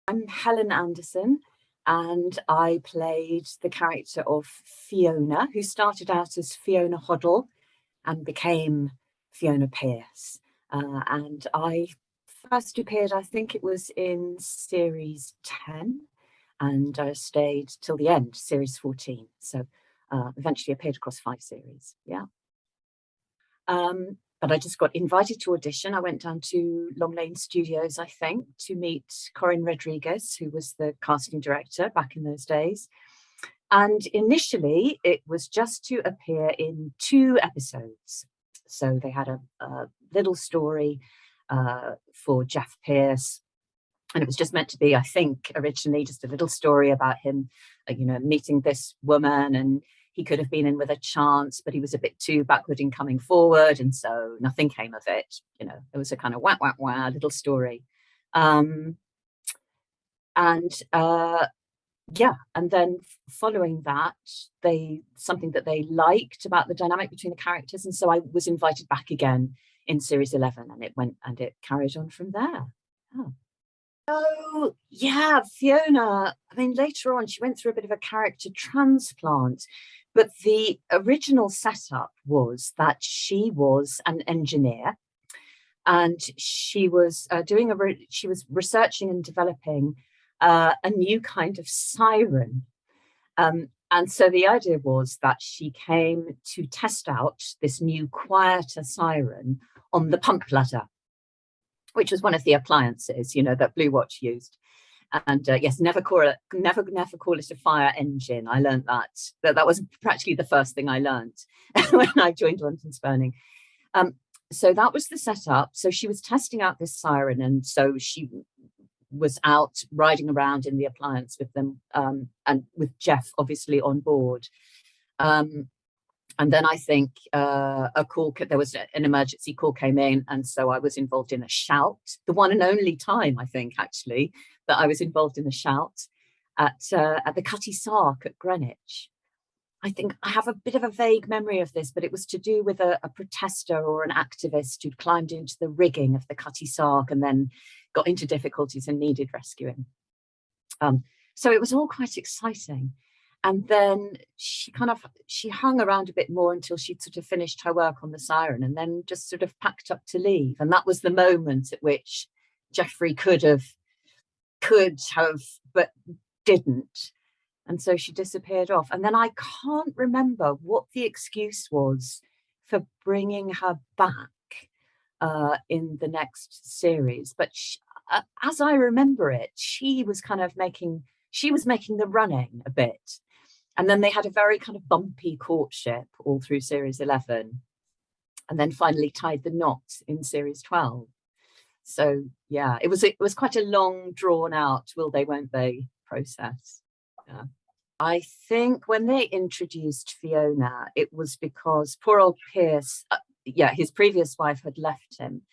I'm Helen Anderson, and I played the character of Fiona, who started out as Fiona Hoddle and became Fiona Pearce. And I first appeared, I think it was in series 10, and I stayed till the end, series 14. So eventually appeared across 5 series. Yeah. But I just got invited to audition. I went down to Long Lane Studios, I think, to meet Corinne Rodriguez, who was the casting director back in those days. And initially, it was just to appear in 2 episodes. So they had a little story for Jeff Pearce. And it was just meant to be, I think, originally just a little story about him, meeting this woman, and he could have been in with a chance, but he was a bit too backward in coming forward. And so nothing came of it. It was a kind of wah, wah, wah little story. And then following that, something that they liked about the dynamic between the characters. And so I was invited back again in series 11, and it carried on from there. Oh. Oh, yeah, Fiona. I mean, later on, she went through a bit of a character transplant, but the original setup was that she was an engineer, and she was she was researching and developing a new kind of siren. And so the idea was that she came to test out this new quieter siren on the pump ladder, which was one of the appliances, that Blue Watch used. And yes, never call it a fire engine. I learned that was practically the first thing I learned when I joined London's Burning. So that was the setup. So she was testing out this siren, and so she was out riding around in the appliance with them, and with Jeff obviously on board. And then I think there was an emergency call came in, and so I was involved in a shout. The one and only time, I think, actually, that I was involved in a shout at the Cutty Sark at Greenwich. I think I have a bit of a vague memory of this, but it was to do with a protester or an activist who'd climbed into the rigging of the Cutty Sark and then got into difficulties and needed rescuing. So it was all quite exciting. And then she hung around a bit more until she'd sort of finished her work on the siren, and then just sort of packed up to leave. And that was the moment at which Jeffrey could have, but didn't. And so she disappeared off. And then I can't remember what the excuse was for bringing her back in the next series. But as I remember it, she was making the running a bit. And then they had a very kind of bumpy courtship all through series 11, and then finally tied the knot in series 12. So yeah, it was quite a long, drawn out, will they, won't they process. Yeah. I think when they introduced Fiona, it was because poor old Pearce, his previous wife had left him,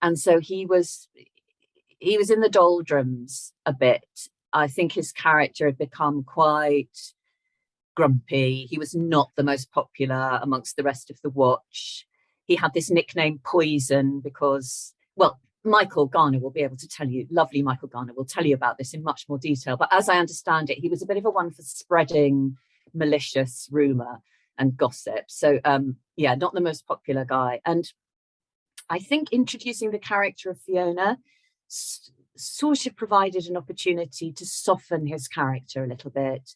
and so he was in the doldrums a bit. I think his character had become quite grumpy. He was not the most popular amongst the rest of the watch. He had this nickname Poison because, well, Michael Garner will be able to tell you, lovely Michael Garner will tell you about this in much more detail. But as I understand it, he was a bit of a one for spreading malicious rumour and gossip. So, not the most popular guy. And I think introducing the character of Fiona sort of provided an opportunity to soften his character a little bit,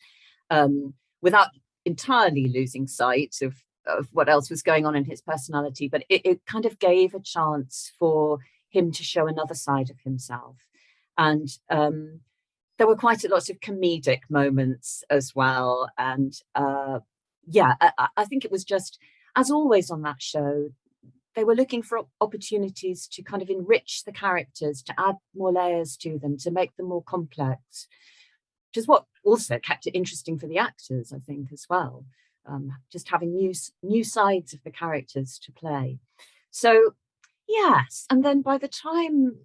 without entirely losing sight of what else was going on in his personality. But it kind of gave a chance for him to show another side of himself. And there were quite a lot of comedic moments as well. And I think it was just, as always on that show, they were looking for opportunities to kind of enrich the characters, to add more layers to them, to make them more complex, which is what also kept it interesting for the actors, I think, as well. Just having new sides of the characters to play. So, yes. And then by the time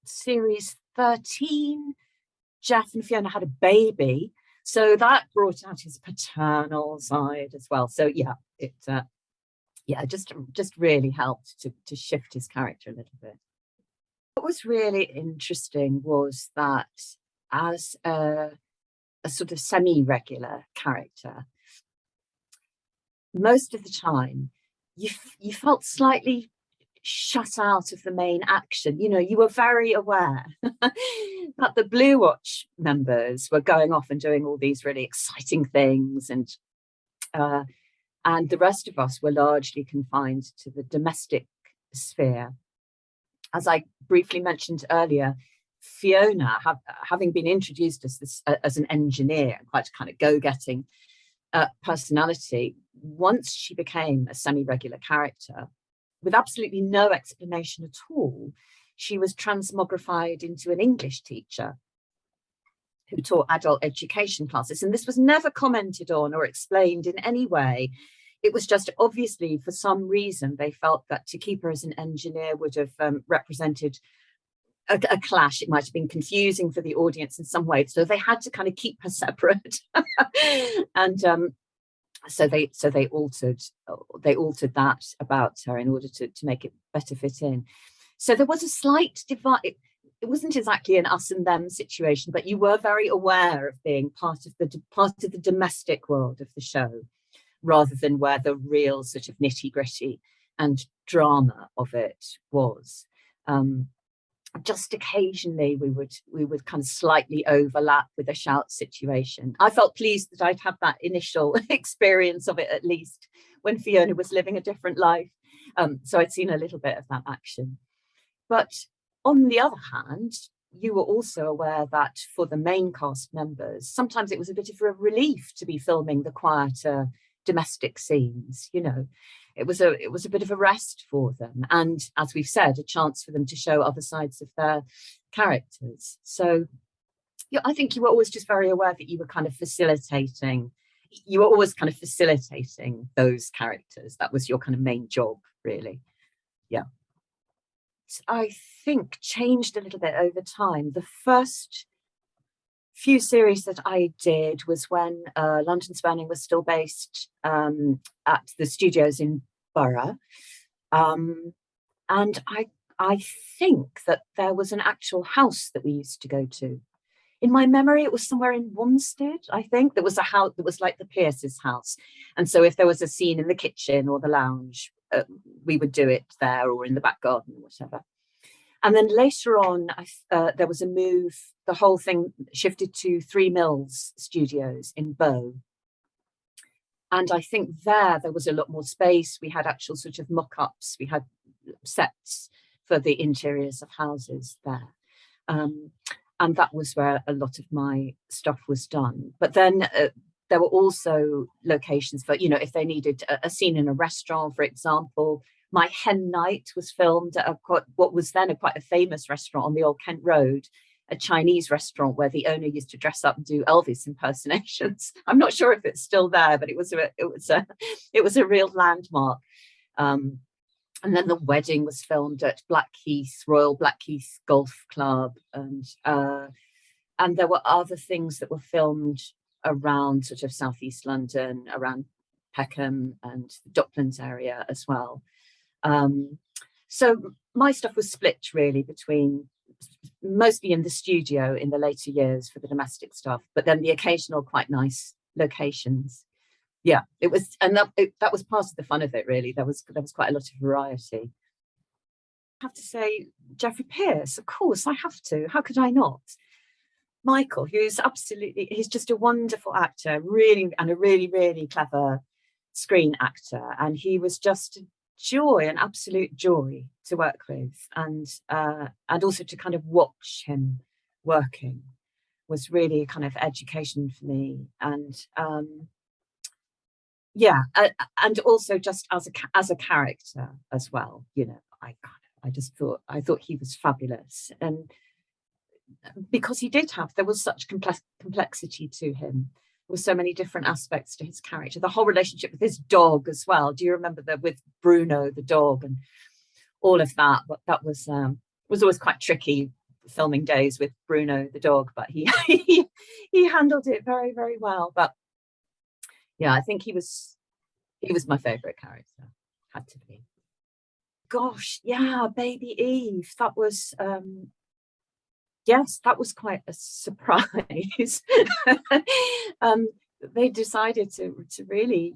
series 13, Jeff and Fiona had a baby. So that brought out his paternal side as well. So, yeah, it just really helped to shift his character a little bit. What was really interesting was that as a sort of semi-regular character, most of the time you felt slightly shut out of the main action. You know, you were very aware that the Blue Watch members were going off and doing all these really exciting things, uh, and the rest of us were largely confined to the domestic sphere. As I briefly mentioned earlier, Fiona, having been introduced as as an engineer, quite a kind of go-getting personality, once she became a semi-regular character, with absolutely no explanation at all, she was transmogrified into an English teacher who taught adult education classes. And this was never commented on or explained in any way. It was just obviously, for some reason, they felt that to keep her as an engineer would have represented a clash. It might have been confusing for the audience in some way. So they had to kind of keep her separate. And so they altered that about her in order to make it better fit in. So there was a slight divide. It wasn't exactly an us and them situation, but you were very aware of being part of the domestic world of the show, rather than where the real sort of nitty gritty and drama of it was. Just occasionally we would kind of slightly overlap with a shout situation. I felt pleased that I'd had that initial experience of it, at least when Fiona was living a different life. So I'd seen a little bit of that action. But on the other hand, you were also aware that for the main cast members, sometimes it was a bit of a relief to be filming the quieter domestic scenes. You know, it was a bit of a rest for them, and as we've said, a chance for them to show other sides of their characters. So yeah, I think you were always just very aware that you were kind of facilitating. You were always kind of facilitating those characters. That was your kind of main job, really. Yeah. I think changed a little bit over time. The first few series that I did was when London's Burning was still based at the studios in Borough. And I think that there was an actual house that we used to go to. In my memory, it was somewhere in Wanstead, I think. There was a house that was like the Pearce's house. And so if there was a scene in the kitchen or the lounge, we would do it there or in the back garden or whatever. And then later on, there was a move. The whole thing shifted to Three Mills Studios in Bow. And I think there was a lot more space. We had actual sort of mock-ups. We had sets for the interiors of houses there. And that was where a lot of my stuff was done. But then there were also locations for, you know, if they needed a scene in a restaurant, for example. My hen night was filmed at what was then quite a famous restaurant on the Old Kent Road, a Chinese restaurant where the owner used to dress up and do Elvis impersonations. I'm not sure if it's still there, but it was a real landmark. And then the wedding was filmed at Royal Blackheath Golf Club, and there were other things that were filmed around sort of southeast London, around Peckham and the Docklands area as well. So my stuff was split really between mostly in the studio in the later years for the domestic stuff, but then the occasional quite nice locations. Yeah, it was, and that was part of the fun of it, really. There was quite a lot of variety. I have to say, Geoffrey Pearce, of course, I have to. How could I not? Michael, he's just a wonderful actor, really, and a really, really clever screen actor. And he was just a joy, an absolute joy to work with. And also to kind of watch him working was really a kind of education for me. And yeah, and also just as a character as well, you know, I thought he was fabulous, and because there was such complexity to him. There were so many different aspects to his character. The whole relationship with his dog as well. Do you remember that with Bruno the dog and all of that? But that was always quite tricky filming days with Bruno the dog, but he he handled it very, very well. But yeah, I think he was my favorite character. Had to be. gosh, yeah, baby Eve. That was yes, that was quite a surprise. um, they decided to really,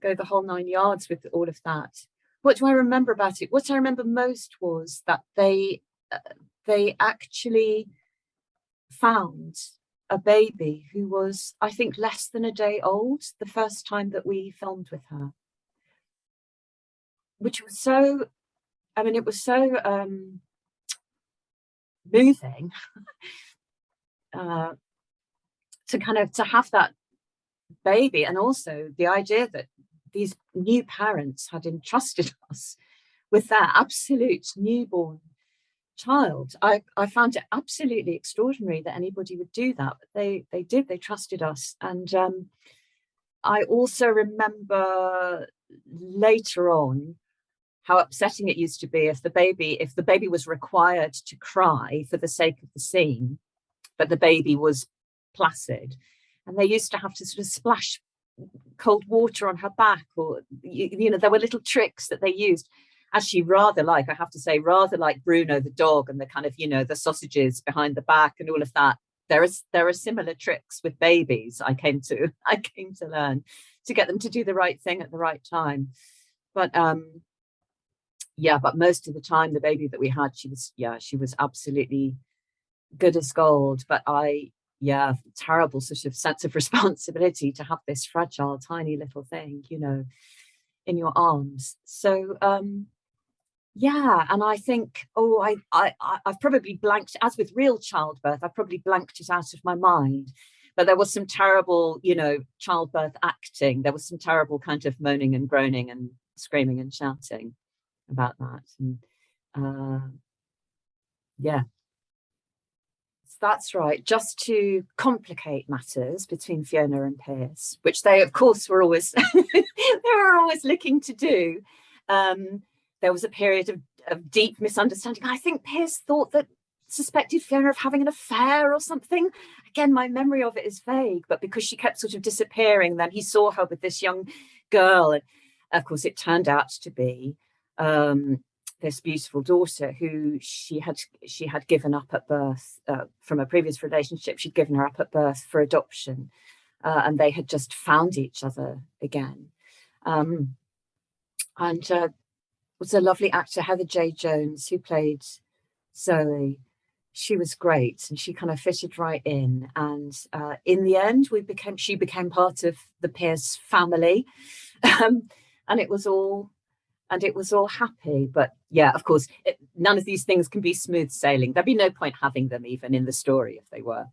go the whole 9 yards with all of that. What do I remember about it? What I remember most was that they actually found a baby who was, I think, less than a day old the first time that we filmed with her, which was so, I mean, it was so moving uh, to have that baby, and also the idea that these new parents had entrusted us with their absolute newborn child. I found it absolutely extraordinary that anybody would do that, but they did. They trusted us. And I also remember later on how upsetting it used to be if the baby was required to cry for the sake of the scene, but the baby was placid, and they used to have to sort of splash cold water on her back, or there were little tricks that they used. Actually, I have to say, rather like Bruno the dog and the kind of, the sausages behind the back and all of that. There are similar tricks with babies. I came to learn to get them to do the right thing at the right time. But but most of the time, the baby that we had, she was absolutely good as gold. But terrible sort of sense of responsibility to have this fragile, tiny little thing, in your arms. So and I think, I've probably blanked, as with real childbirth, I've probably blanked it out of my mind. But there was some terrible, childbirth acting. There was some terrible kind of moaning and groaning and screaming and shouting about that. And that's right. Just to complicate matters between Fiona and Pearce, which they, of course, were always looking to do. There was a period of deep misunderstanding. I think Pearce suspected Fiona of having an affair or something. Again, my memory of it is vague, but because she kept sort of disappearing, then he saw her with this young girl. And of course, it turned out to be this beautiful daughter who she had given up at birth from a previous relationship. She'd given her up at birth for adoption, and they had just found each other again. And was a lovely actor, Heather J. Jones, who played Zoe. She was great, and she kind of fitted right in. And in the end, she became part of the Pearce family, and it was all happy. But of course, none of these things can be smooth sailing. There'd be no point having them even in the story if they were.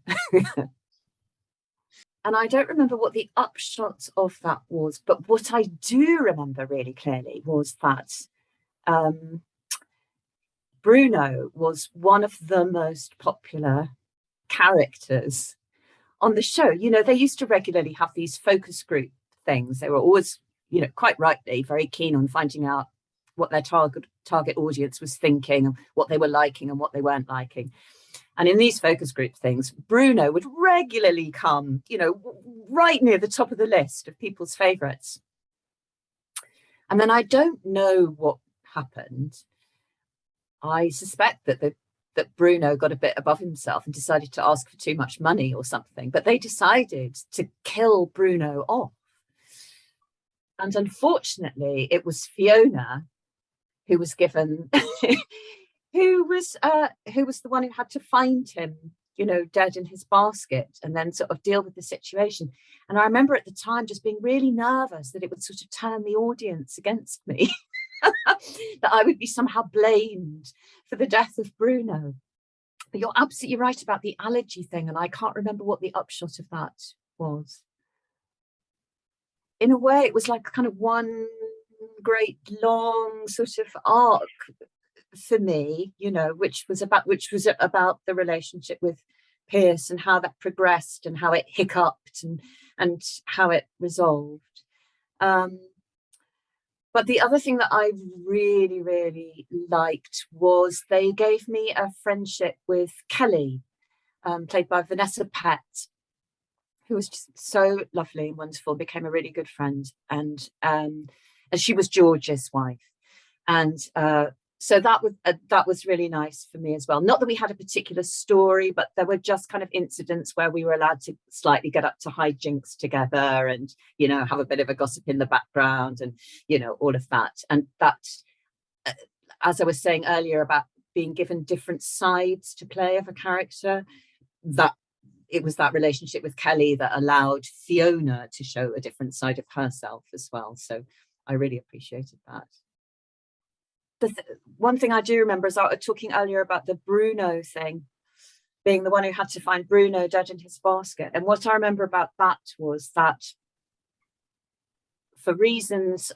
And I don't remember what the upshot of that was, but what I do remember really clearly was that Bruno was one of the most popular characters on the show. They used to regularly have these focus group things. They were always, quite rightly, very keen on finding out what their target audience was thinking, and what they were liking and what they weren't liking. And in these focus group things, Bruno would regularly come, right near the top of the list of people's favourites. And then I don't know what happened. I suspect that Bruno got a bit above himself and decided to ask for too much money or something. But they decided to kill Bruno off. And unfortunately, it was Fiona who was given, who was the one who had to find him, dead in his basket, and then sort of deal with the situation. And I remember at the time just being really nervous that it would sort of turn the audience against me, that I would be somehow blamed for the death of Bruno. But you're absolutely right about the allergy thing, and I can't remember what the upshot of that was. In a way, it was like kind of one great long sort of arc for me, which was about the relationship with Pearce and how that progressed and how it hiccuped and how it resolved. But the other thing that I really, really liked was they gave me a friendship with Kelly, played by Vanessa Pett, who was just so lovely and wonderful, became a really good friend. And she was George's wife. And so that was really nice for me as well. Not that we had a particular story, but there were just kind of incidents where we were allowed to slightly get up to hijinks together, and have a bit of a gossip in the background, and all of that. And that, as I was saying earlier about being given different sides to play of a character, that it was that relationship with Kelly that allowed Fiona to show a different side of herself as well. So I really appreciated that. One thing I do remember is I was talking earlier about the Bruno thing, being the one who had to find Bruno dead in his basket. And what I remember about that was that, for reasons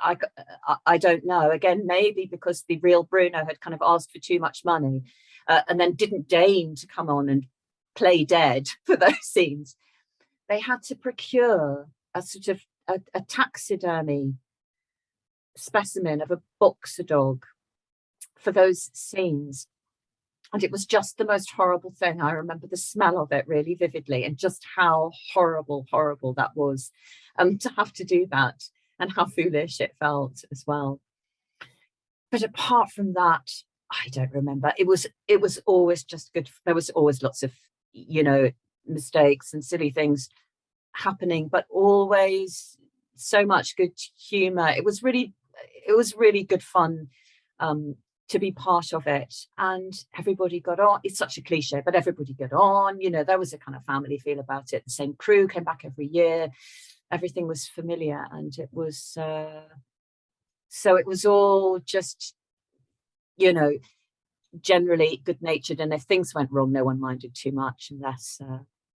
I don't know, again, maybe because the real Bruno had kind of asked for too much money, and then didn't deign to come on and play dead for those scenes, they had to procure a sort of a taxidermy specimen of a boxer dog for those scenes. And it was just the most horrible thing. I remember the smell of it really vividly, and just how horrible that was, to have to do that, and how foolish it felt as well. But apart from that, I don't remember. It was always just good. There was always lots of, mistakes and silly things happening, but always so much good humor. It was really good fun to be part of it, and everybody got on. It's such a cliche, but everybody got on. There was a kind of family feel about it. The same crew came back every year. Everything was familiar, and it was so it was all just, generally good-natured, and if things went wrong, no one minded too much, unless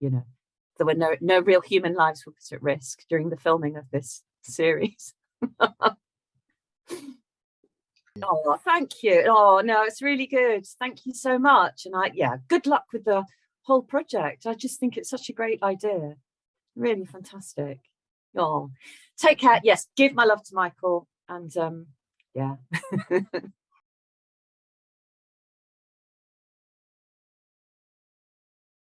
there were no real human lives were put at risk during the filming of this series. Oh, thank you. Oh no, it's really good. Thank you so much. And good luck with the whole project. I just think it's such a great idea. Really fantastic. Oh, take care. Yes, give my love to Michael, and yeah.